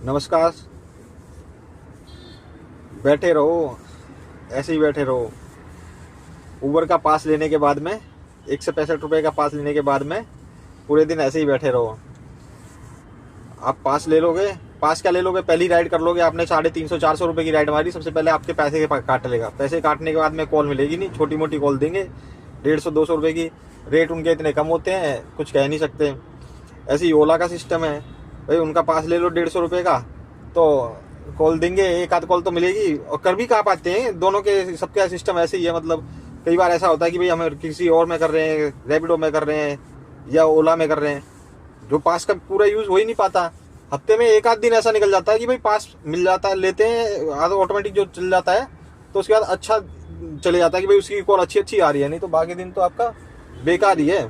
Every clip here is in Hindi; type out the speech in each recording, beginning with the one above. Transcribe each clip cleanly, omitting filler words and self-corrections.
नमस्कार। बैठे रहो, ऐसे ही बैठे रहो। उबर का पास लेने के बाद में, 165 रुपये का पास लेने के बाद में पूरे दिन ऐसे ही बैठे रहो। आप पास ले लोगे, पास क्या ले लोगे, पहली राइड कर लोगे आपने 350-400 रुपये की राइड मारी, सबसे पहले आपके पैसे के काट लेगा। पैसे काटने के बाद में कॉल मिलेगी नहीं, छोटी मोटी कॉल देंगे 150-200 रुपये की। रेट उनके इतने कम होते हैं, कुछ कह नहीं सकते। ऐसे ही ओला का सिस्टम है भाई, उनका पास ले लो 150 रुपये का, तो कॉल देंगे, एक आध कॉल तो मिलेगी। और कर भी कहाँ पाते हैं, दोनों के सबका सिस्टम ऐसे ही है। मतलब कई बार ऐसा होता है कि भाई हम किसी और में कर रहे हैं, रैपिडो में कर रहे हैं या ओला में कर रहे हैं, जो पास का पूरा यूज हो ही नहीं पाता। हफ्ते में एक आध दिन ऐसा निकल जाता है कि भाई पास मिल जाता है, लेते हैं, आधा ऑटोमेटिक जो चल जाता है, तो उसके बाद अच्छा चले जाता है कि भाई उसकी कॉल अच्छी अच्छी आ रही है। नहीं तो बाकी दिन तो आपका बेकार ही है।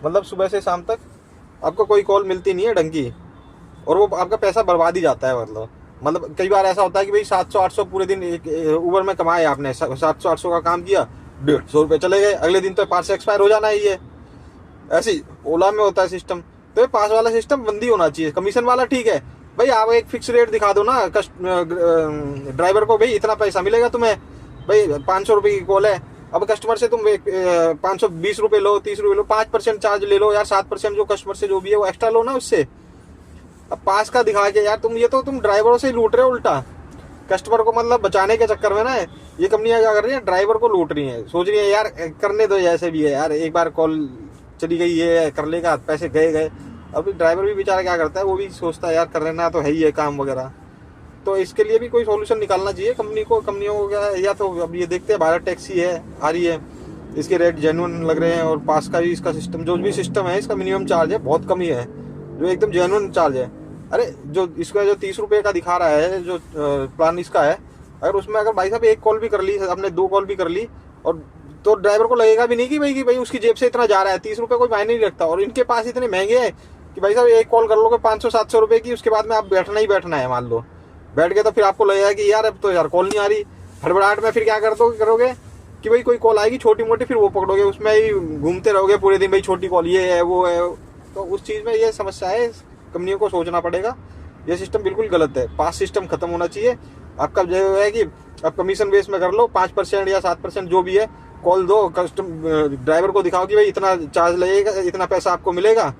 मतलब सुबह से शाम तक आपको कोई कॉल मिलती नहीं है ढंग की, और वो आपका पैसा बर्बाद ही जाता है। मतलब कई बार ऐसा होता है कि भाई 700-800 पूरे दिन एक उबर में कमाए आपने, 700-800 का काम किया, 150 रुपये चले गए, अगले दिन तो पास एक्सपायर हो जाना ही है। ऐसे ही ओला में होता है सिस्टम। तो ये पास वाला सिस्टम बंद ही होना चाहिए। कमीशन वाला ठीक है भाई, आप एक फिक्स रेट दिखा दो ना ड्राइवर को, भाई इतना पैसा मिलेगा तुम्हें, भाई 500 रुपये की कॉल है। अब कस्टमर से तुम 520 रुपये लो, 30 रुपये लो, 5% चार्ज ले लो यार, 7% जो कस्टमर से जो भी है वो एक्स्ट्रा लो ना उससे। अब पास का दिखा के यार तुम ड्राइवरों से ही लूट रहे हो उल्टा। कस्टमर को मतलब बचाने के चक्कर में ना ये कंपनियां क्या कर रही है, ड्राइवर को लूट रही हैं। सोच रही है यार करने दो, जैसे भी है यार, एक बार कॉल चली गई ये कर लेगा, पैसे गए गए। अब ड्राइवर भी बेचारा क्या करता है, वो भी सोचता है यार कर लेना तो है ही है काम वगैरह। तो इसके लिए भी कोई सॉल्यूशन निकालना चाहिए कंपनियों को क्या। या तो अब ये देखते हैं, भारत टैक्सी है आ रही है, इसके रेट जेन्युइन लग रहे हैं, और पास का भी इसका सिस्टम, जो भी सिस्टम है इसका मिनिमम चार्ज है बहुत कम ही है, जो एकदम जेन्युइन चार्ज है। अरे जो इसका जो 30 रुपये का दिखा रहा है, जो प्लान इसका है, अगर उसमें अगर भाई साहब एक कॉल भी कर ली, आपने 2 कॉल भी कर ली, और तो ड्राइवर को लगेगा भी नहीं कि भाई उसकी जेब से इतना जा रहा है। 30 रुपये कोई मायने नहीं रखता। और इनके पास इतने महंगे हैं कि भाई साहब एक कॉल कर लोगे 500-700 रुपये की, उसके बाद में आप बैठना ही बैठना है। मान लो बैठ गए तो फिर आपको लगेगा कि यार अब तो यार कॉल नहीं आ रही। हड़बड़ाहट में फिर क्या करोगे कि भाई कोई कॉल आएगी छोटी मोटी, फिर वो पकड़ोगे, उसमें ही घूमते रहोगे पूरे दिन, भाई छोटी कॉल ये है वो है। तो उस चीज़ में ये समस्या है, कंपनियों को सोचना पड़ेगा। ये सिस्टम बिल्कुल गलत है, पास सिस्टम खत्म होना चाहिए। आपका जो है कि आप कमीशन बेस में कर लो, 5% या 7% जो भी है, कॉल दो, ड्राइवर को दिखाओ कि भाई इतना चार्ज लगेगा, इतना पैसा आपको मिलेगा,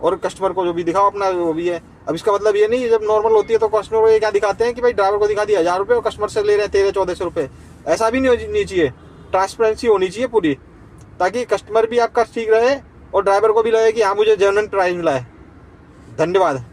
और कस्टमर को जो भी दिखाओ अपना वो भी है। अब इसका मतलब ये नहीं, जब नॉर्मल होती है तो कस्टमर को ये क्या दिखाते हैं कि भाई ड्राइवर को दिखा दिया 1000 रुपये और कस्टमर से ले रहे हैं 1300-1400 रुपये। ऐसा भी नहीं होनी चाहिए, ट्रांसपेरेंसी होनी चाहिए पूरी, ताकि कस्टमर भी आपका ठीक रहे और ड्राइवर को भी लगे कि हाँ मुझे जेन्युइन प्राइस मिला है। धन्यवाद।